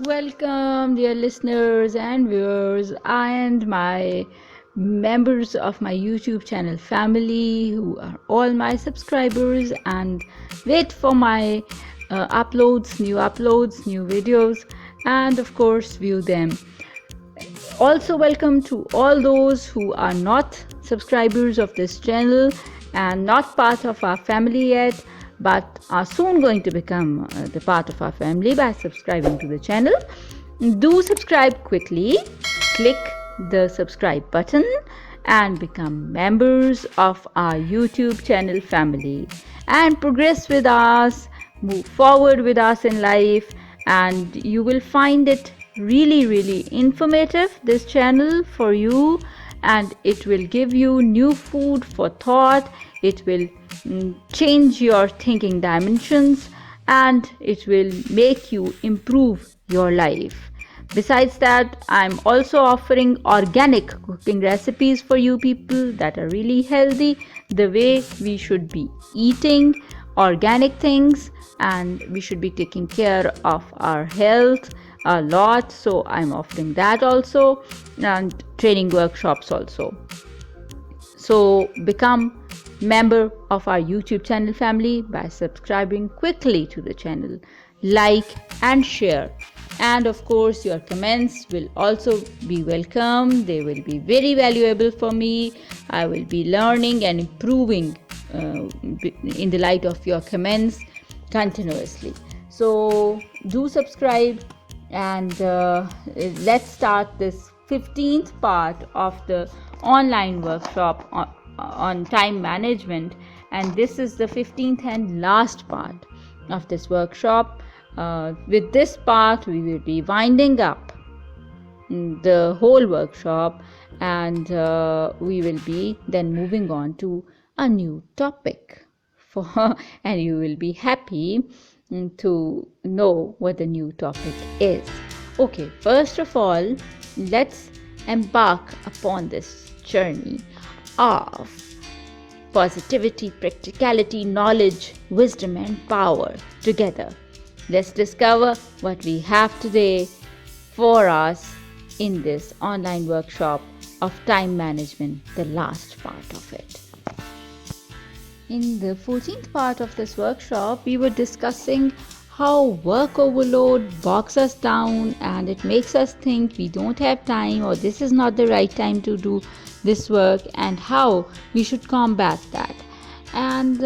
Welcome, dear listeners and viewers, and my members of my YouTube channel family who are all my subscribers and wait for my uploads, new videos, and of course, view them. Also, welcome to all those who are not subscribers of this channel and not part of our family yet, but are soon going to become the part of our family by subscribing to the channel. Do subscribe quickly, click the subscribe button and become members of our YouTube channel family and progress with us, move forward with us in life, and you will find it really informative, this channel for you, and it will give you new food for thought. It will change your thinking dimensions and it will make you improve your life. Besides that, I'm also offering organic cooking recipes for you people that are really healthy, the way we should be eating organic things, and we should be taking care of our health a lot. So I'm offering that also, and training workshops also. So become member of our YouTube channel family by subscribing quickly to the channel, like and share. And of course, your comments will also be welcome. They will be very valuable for me. I will be learning and improving in the light of your comments continuously. So do subscribe, and let's start this 15th part of the online workshop on time management. And this is the 15th and last part of this workshop. With this part, we will be winding up the whole workshop, and we will be then moving on to a new topic and you will be happy to know what the new topic is. Okay, first of all, let's embark upon this journey of positivity, practicality, knowledge, wisdom, and power together. Let's discover what we have today for us in this online workshop of time management, the last part of it. In the 14th part of this workshop, we were discussing how work overload bogs us down and it makes us think we don't have time or this is not the right time to do this work, and how we should combat that. And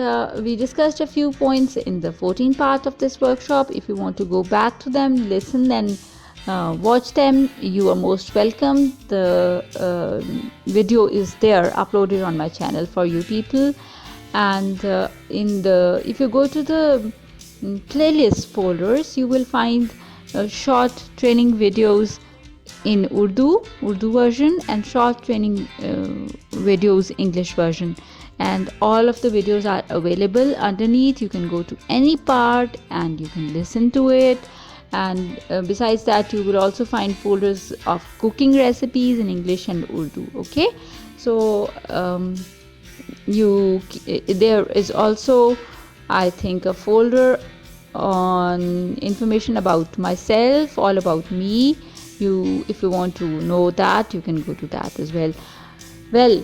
we discussed a few points in the 14th part of this workshop. If you want to go back to them, listen and watch them, you are most welcome. The video is there uploaded on my channel for you people. And if you go to the playlist folders, you will find short training videos in Urdu version, and short training videos English version, and all of the videos are available underneath. You can go to any part and you can listen to it. And besides that, you will also find folders of cooking recipes in English and Urdu. Okay, so there is also, I think, a folder on information about myself, all about me. If you want to know that, you can go to that as well. Well,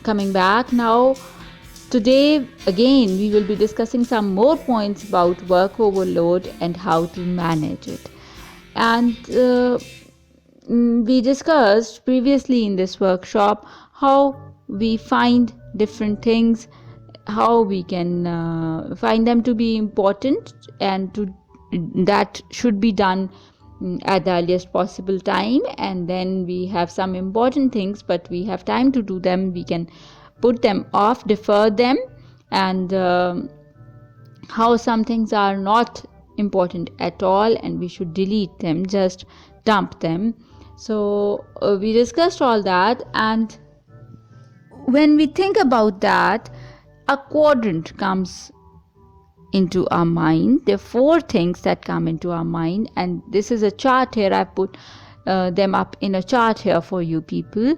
coming back now, today again we will be discussing some more points about work overload and how to manage it. And we discussed previously in this workshop how we find different things, how we can find them to be important and that should be done at the earliest possible time. And then we have some important things, but we have time to do them, we can put them off, defer them, and how some things are not important at all and we should delete them, just dump them. So we discussed all that, and when we think about that, a quadrant comes into our mind. There are 4 things that come into our mind, and this is a chart here. I put them up in a chart here for you people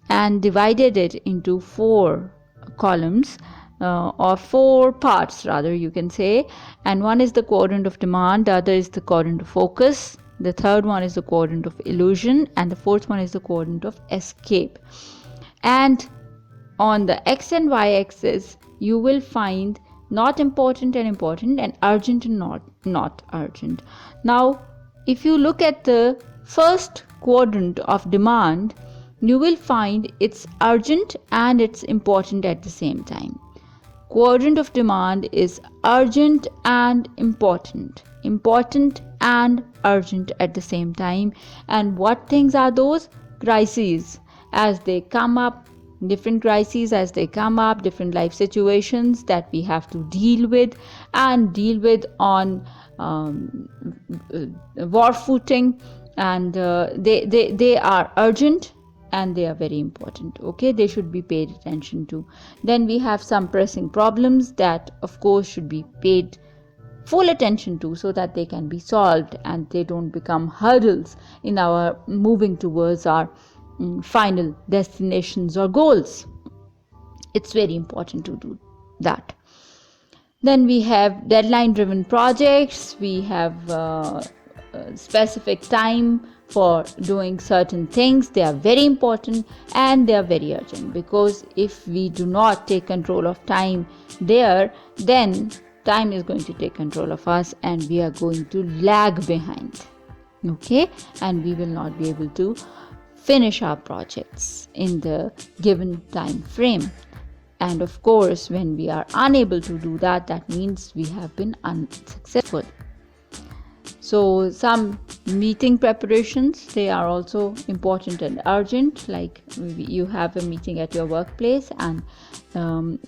and divided it into 4 columns. or 4 parts rather, you can say. And one is the quadrant of demand, the other is the quadrant of focus, the third one is the quadrant of illusion, and the fourth one is the quadrant of escape. And on the x and y axis you will find not important and important, and urgent and not urgent. Now if you look at the first quadrant of demand, you will find it's urgent and it's important at the same time. Quadrant of demand is urgent and important, important and urgent at the same time. And what things are those? Crises as they come up, different crises as they come up, different life situations that we have to deal with, and deal with on war footing, and they are urgent and they are very important. Okay, they should be paid attention to. Then we have some pressing problems that of course should be paid full attention to, so that they can be solved and they don't become hurdles in our moving towards our final destinations or goals. It's very important to do that. Then we have deadline driven projects. We have specific time for doing certain things. They are very important and they are very urgent, because if we do not take control of time there, then time is going to take control of us and we are going to lag behind. Okay, and we will not be able to finish our projects in the given time frame. And of course, when we are unable to do that, that means we have been unsuccessful. So some meeting preparations, they are also important and urgent. Like you have a meeting at your workplace and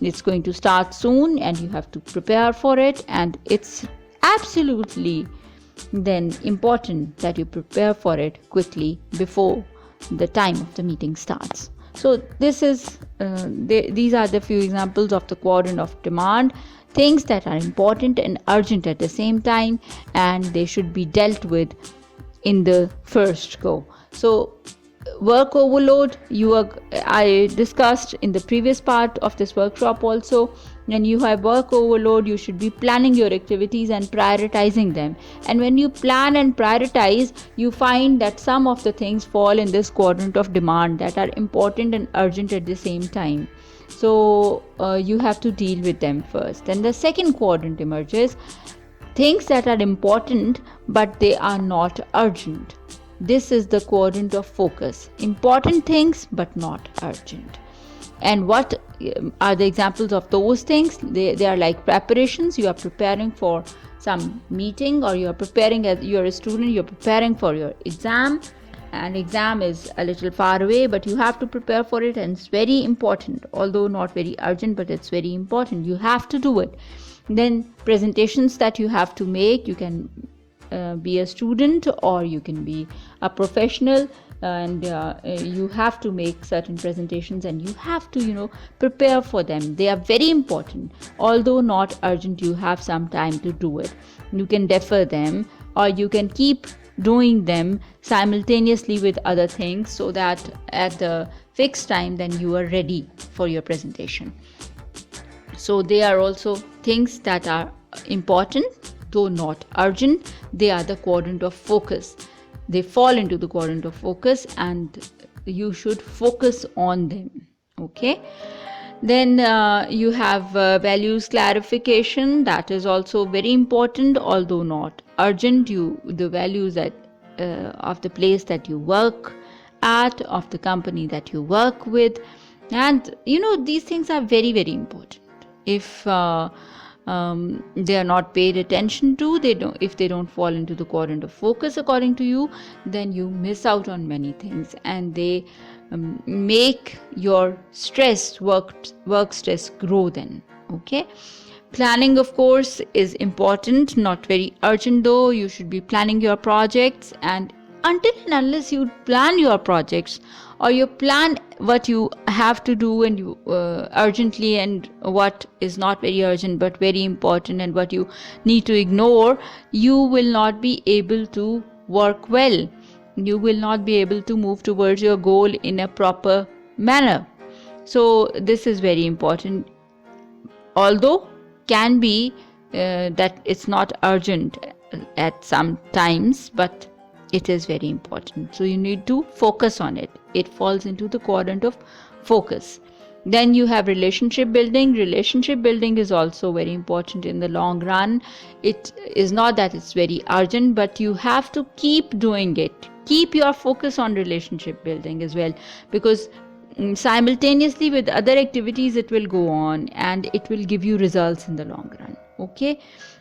it's going to start soon and you have to prepare for it, and it's absolutely then important that you prepare for it quickly before the time of the meeting starts. So this is these are the few examples of the quadrant of demand, things that are important and urgent at the same time, and they should be dealt with in the first go. So work overload, I discussed in the previous part of this workshop also. When you have work overload, you should be planning your activities and prioritizing them. And when you plan and prioritize, you find that some of the things fall in this quadrant of demand that are important and urgent at the same time. So you have to deal with them first. Then the second quadrant emerges, things that are important but they are not urgent. This is the quadrant of focus. Important things but not urgent. And what are the examples of those things? They are like preparations. You are preparing for some meeting, or you are preparing, as you are a student, you are preparing for your exam. And exam is a little far away, but you have to prepare for it, and it's very important, although not very urgent, but it's very important. You have to do it. Then presentations that you have to make. You can be a student or you can be a professional, and you have to make certain presentations and you have to prepare for them. They are very important, although not urgent. You have some time to do it. You can defer them, or you can keep doing them simultaneously with other things, so that at the fixed time then you are ready for your presentation. So they are also things that are important though not urgent. They are the quadrant of focus. They fall into the quadrant of focus and you should focus on them. Okay. Then you have values clarification. That is also very important, although not urgent. The values that of the place that you work at, of the company that you work with, and these things are very, very important. If they are not paid attention to, if they don't fall into the quadrant of focus according to you, then you miss out on many things, and they make your work stress grow then. Okay. Planning, of course, is important, not very urgent though. You should be planning your projects, and until and unless you plan your projects, or you plan what you have to do and you urgently, and what is not very urgent but very important, and what you need to ignore, you will not be able to work well. You will not be able to move towards your goal in a proper manner. So this is very important. although can be that it's not urgent at some times, but it is very important. So you need to focus on it. It falls into the quadrant of focus. Then you have relationship building. Relationship building is also very important in the long run. It is not that it's very urgent, but you have to keep doing it. Keep your focus on relationship building as well, because simultaneously with other activities it will go on and it will give you results in the long run. Okay,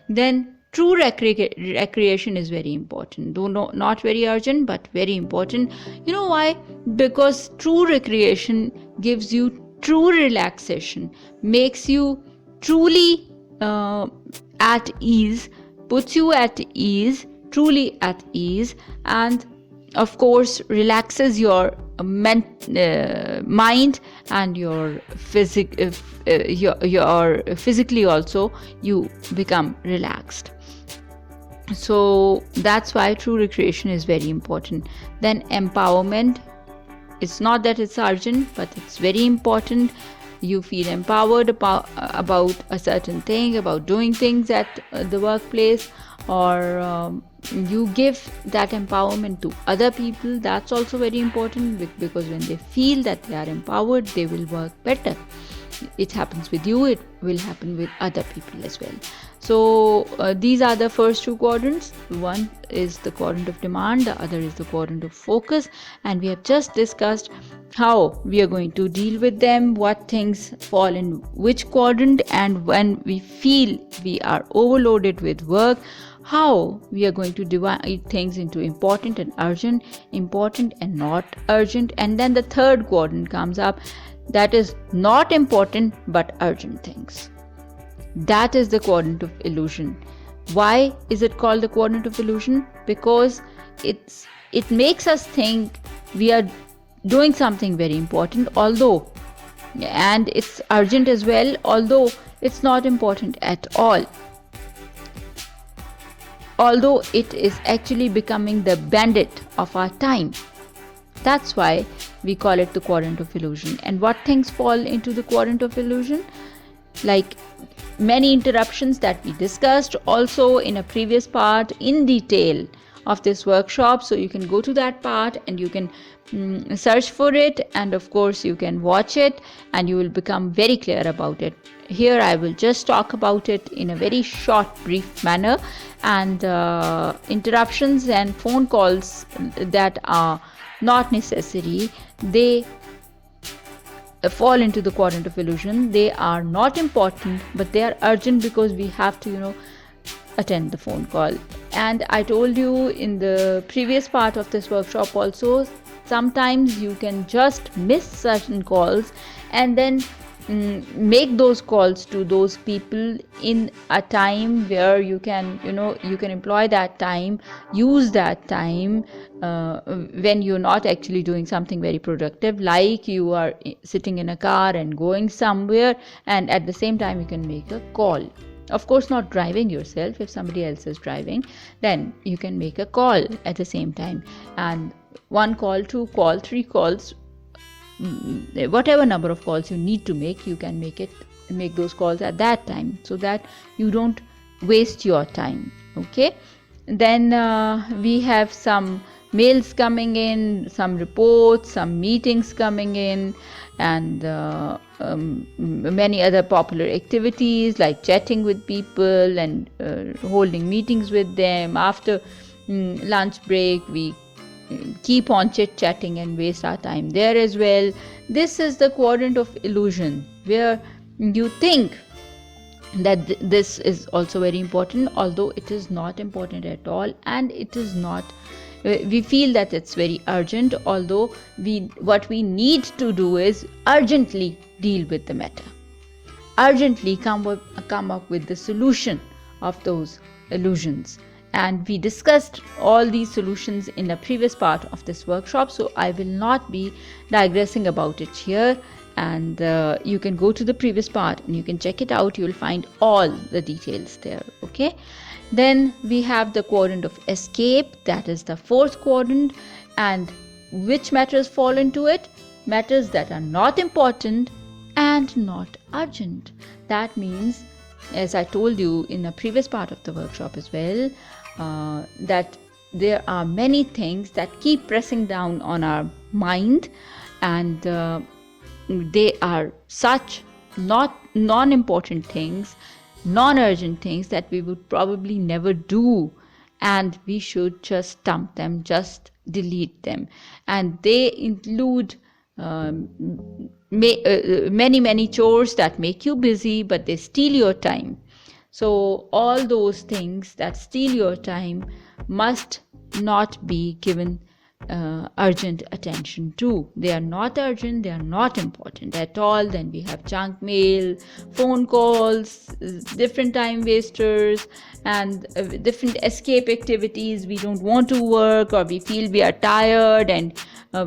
then true recreation is very important, though not very urgent, but very important. You know why? Because true recreation gives you true relaxation, makes you truly at ease, puts you at ease, truly at ease, and of course relaxes your mind and your physically also you become relaxed. So that's why true recreation is very important. Then empowerment, it's not that it's urgent, but it's very important. You feel empowered about a certain thing, about doing things at the workplace, or you give that empowerment to other people. That's also very important, because when they feel that they are empowered, they will work better. It happens with you, it will happen with other people as well. So these are the first two quadrants. One is the quadrant of demand, the other is the quadrant of focus, and we have just discussed how we are going to deal with them, what things fall in which quadrant, and when we feel we are overloaded with work, how we are going to divide things into important and urgent, important and not urgent. And then the third quadrant comes up, that is not important but urgent things. That is the quadrant of illusion. Why is it called the quadrant of illusion? Because it makes us think we are doing something very important, although, and it's urgent as well, although it's not important at all, although it is actually becoming the bandit of our time. That's why we call it the quadrant of illusion. And what things fall into the quadrant of illusion? Like many interruptions that we discussed also in a previous part in detail of this workshop. So you can go to that part and you can search for it, and of course you can watch it and you will become very clear about it. Here I will just talk about it in a very short, brief manner. And interruptions and phone calls that are not necessary, they fall into the quadrant of illusion. They are not important, but they are urgent because we have to, attend the phone call. And I told you in the previous part of this workshop also, sometimes you can just miss certain calls and then make those calls to those people in a time where you can employ that time, use that time when you're not actually doing something very productive, like you are sitting in a car and going somewhere, and at the same time you can make a call. Of course, not driving yourself. If somebody else is driving, then you can make a call at the same time. And one call, two call, three calls, whatever number of calls you need to make, you can make those calls at that time, so that you don't waste your time. Okay, then we have some mails coming in, some reports, some meetings coming in, and many other popular activities like chatting with people and holding meetings with them. After lunch break, we keep on chit-chatting and waste our time there as well. This is the quadrant of illusion, where you think that this is also very important, although it is not important at all, and it is not, we feel that it's very urgent, although what we need to do is urgently deal with the matter, urgently come up with the solution of those illusions. And we discussed all these solutions in the previous part of this workshop, so I will not be digressing about it here. And you can go to the previous part and you can check it out. You will find all the details there. Okay, then we have the quadrant of escape, that is the fourth quadrant. And which matters fall into it? Matters that are not important and not urgent. That means, as I told you in a previous part of the workshop as well, that there are many things that keep pressing down on our mind, and they are such not non-important things, non-urgent things that we would probably never do, and we should just dump them, just delete them. And they include many chores that make you busy, but they steal your time. So all those things that steal your time must not be given urgent attention to. They are not urgent, they are not important at all. Then we have junk mail, phone calls, different time wasters, and different escape activities. We don't want to work, or we feel we are tired, and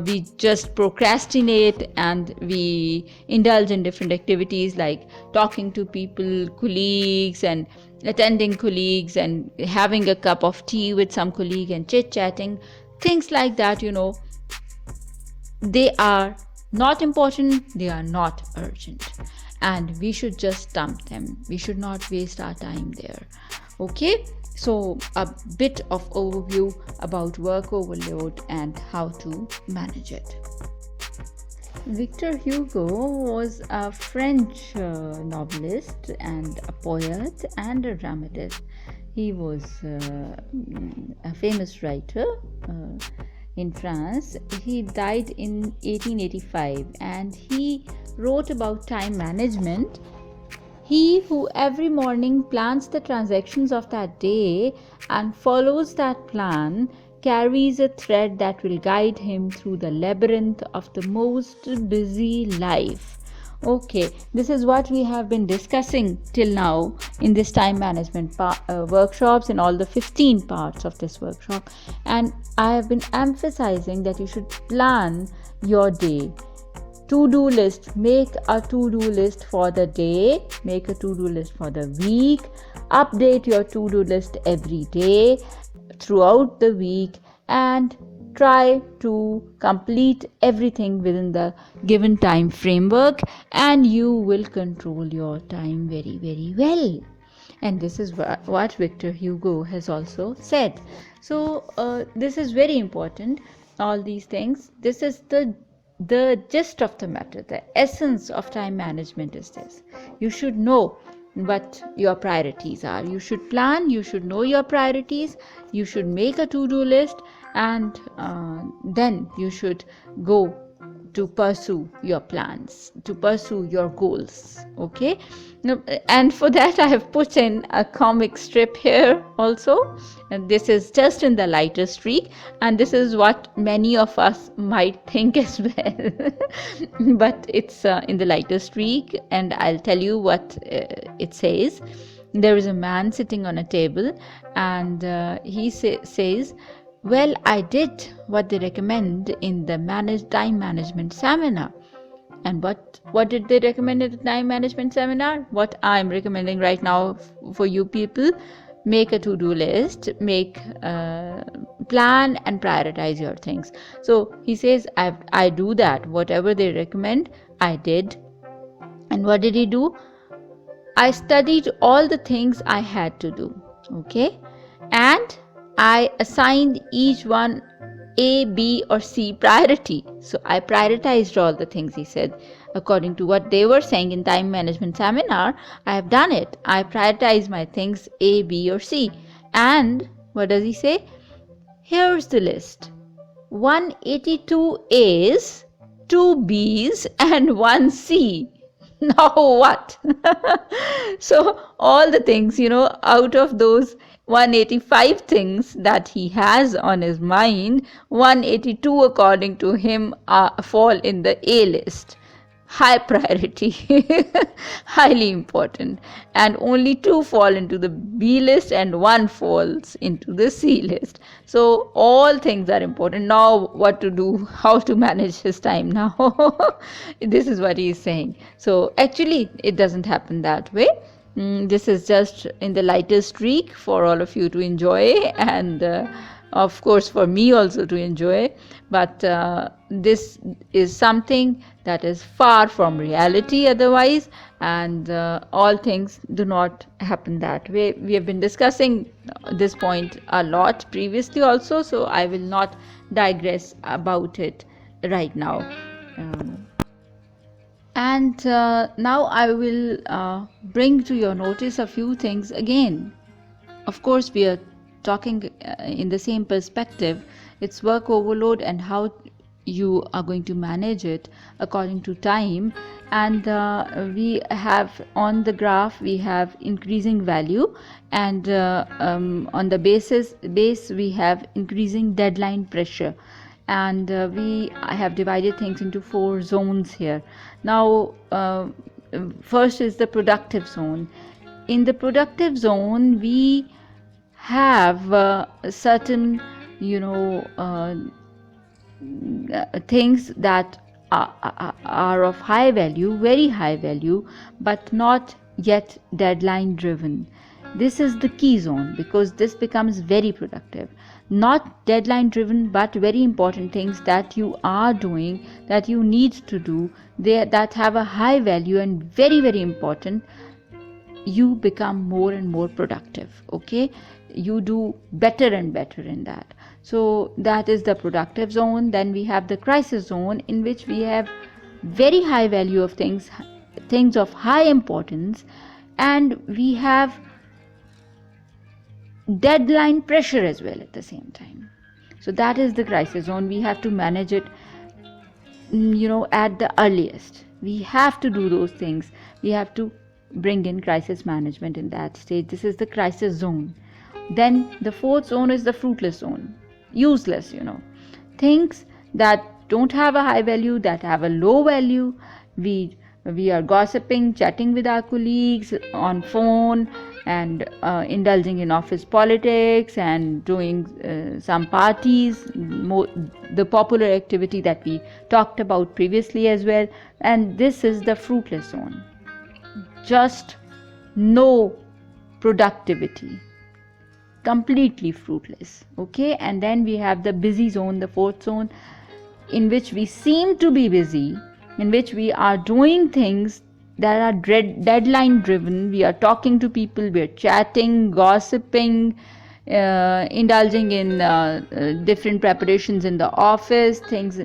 we just procrastinate, and we indulge in different activities like talking to people, colleagues, and attending colleagues, and having a cup of tea with some colleague and chit-chatting. Things like that, they are not important, they are not urgent, and we should just dump them. We should not waste our time there. Okay, so a bit of overview about work overload and how to manage it. Victor Hugo was a French novelist and a poet and a dramatist. He was a famous writer in France. He died in 1885, and he wrote about time management. He who every morning plans the transactions of that day and follows that plan carries a thread that will guide him through the labyrinth of the most busy life. Okay, this is what we have been discussing till now in this time management workshops, in all the 15 parts of this workshop. And I have been emphasizing that you should plan your day. To-do list. Make a to-do list for the day. Make a to-do list for the week. Update your to-do list every day throughout the week, and try to complete everything within the given time framework, and you will control your time very, very well. And this is what Victor Hugo has also said. So this is very important, all these things. This is the gist of the matter. The essence of time management is this: you should know what your priorities are. You should plan, you should know your priorities, you should make a to-do list, and then you should go to pursue your plans, to pursue your goals. Okay, and for that I have put in a comic strip here also, and this is just in the lighter streak, and this is what many of us might think as well. But it's in the lighter streak, and I'll tell you what it says. There is a man sitting on a table, and he says, well, I did what they recommend in the time management seminar. And what did they recommend in the time management seminar? What I'm recommending right now for you people: make a to-do list, make plan and prioritize your things. So he says, I do that. Whatever they recommend, I did. And what did he do? I studied all the things I had to do. Okay, and I assigned each one A, B, or C priority. So I prioritized all the things, he said. According to what they were saying in time management seminar, I have done it. I prioritized my things A, B, or C. And what does he say? Here's the list: 182 A's, 2 B's, and 1 C. Now what? So all the things, out of those 185 things that he has on his mind, 182 according to him fall in the A list. High priority, highly important, and only 2 fall into the B list and 1 falls into the C list. So all things are important. Now what to do, how to manage his time now? This is what he is saying. So actually it doesn't happen that way. This is just in the lighter streak for all of you to enjoy, and of course for me also to enjoy, but this is something that is far from reality otherwise, and all things do not happen that way. We have been discussing this point a lot previously also, so I will not digress about it right now. And now I will bring to your notice a few things again. Of course, we are talking in the same perspective. It's work overload and how you are going to manage it according to time. And we have on the graph, we have increasing value, and on the base we have increasing deadline pressure. And we have divided things into 4 zones here. Now first is the productive zone. In the productive zone we have certain things that are of high value, very high value, but not yet deadline driven. This is the key zone because this becomes very productive. Not deadline driven, but very important things that you are doing, that you need to do, that have a high value and very, very important. You become more and more productive. Okay, you do better and better in that. So that is the productive zone. Then we have the crisis zone, in which we have very high value of things of high importance, and we have deadline pressure as well at the same time. So that is the crisis zone. We have to manage it at the earliest. We have to do those things. We have to bring in crisis management in that stage. This is the crisis zone. Then the 4th zone is the fruitless zone. Useless, things that don't have a high value, that have a low value. We are gossiping, chatting with our colleagues on phone, and indulging in office politics, and doing some parties, the popular activity that we talked about previously as well. And this is the fruitless zone. Just no productivity, completely fruitless. Okay, and then we have the busy zone, the 4th zone, in which we seem to be busy, in which we are doing things that are deadline driven. We are talking to people, we are chatting, gossiping, indulging in different preparations in the office,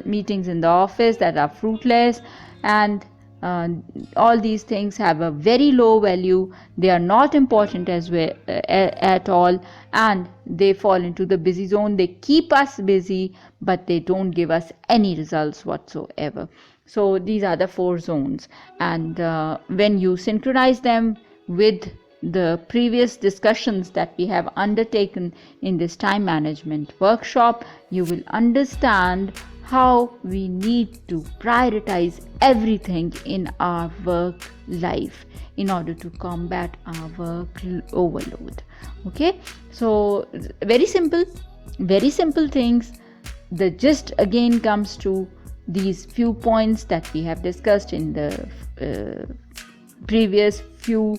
meetings in the office that are fruitless, and all these things have a very low value. They are not important as well at all, and they fall into the busy zone. They keep us busy, but they don't give us any results whatsoever. So these are the 4 zones, and when you synchronize them with the previous discussions that we have undertaken in this time management workshop, you will understand how we need to prioritize everything in our work life in order to combat our work overload. Okay, so very simple things. The gist again comes to these few points that we have discussed in the previous few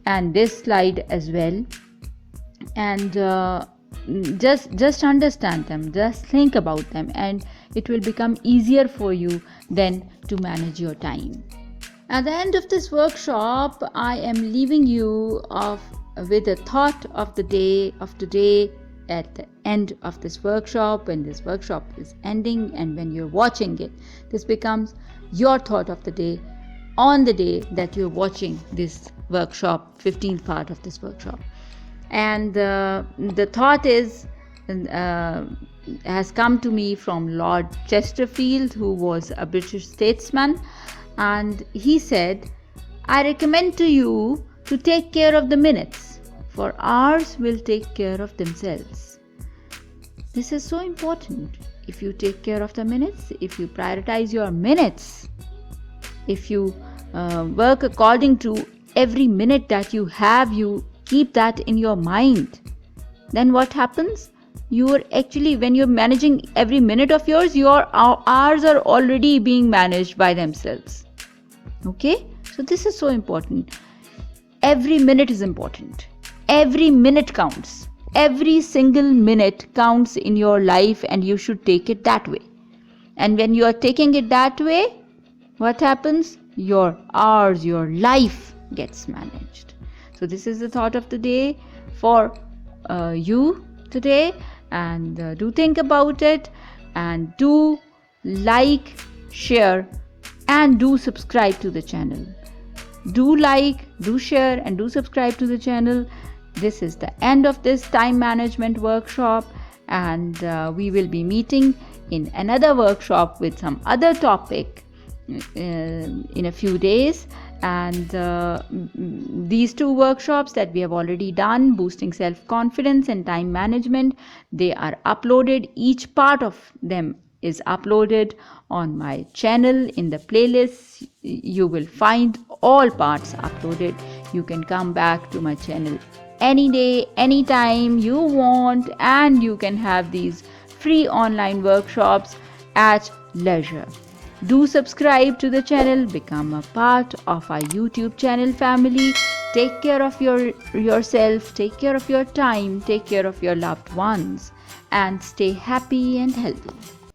and this slide as well, and just understand them, just think about them, and it will become easier for you then to manage your time. At the end of this workshop, I am leaving you with a thought of the day of today. At the end of this workshop, when this workshop is ending and when you're watching it, this becomes your thought of the day on the day that you're watching this workshop, 15th part of this workshop. And the thought has come to me from Lord Chesterfield, who was a British statesman, and he said, "I recommend to you to take care of the minutes, for hours will take care of themselves." This is so important. If you take care of the minutes, if you prioritize your minutes, if you work according to every minute that you have, you keep that in your mind, then what happens? You are actually, when you're managing every minute of yours, your hours are already being managed by themselves. Okay, so this is so important. Every minute is important. Every minute counts. Every single minute counts in your life, and you should take it that way. And when you are taking it that way, what happens? Your hours, your life gets managed. So this is the thought of the day for you today, and do think about it, and do like, share, and do subscribe to the channel. Do like, do share, and do subscribe to the channel. This is the end of this time management workshop, and we will be meeting in another workshop with some other topic in a few days. And these two workshops that we have already done, boosting self-confidence and time management, they are uploaded. Each part of them is uploaded on my channel. In the playlist you will find all parts uploaded. You can come back to my channel any day, anytime you want, and you can have these free online workshops at leisure. Do subscribe to the channel, become a part of our YouTube channel family. Take care of yourself, take care of your time, take care of your loved ones, and stay happy and healthy.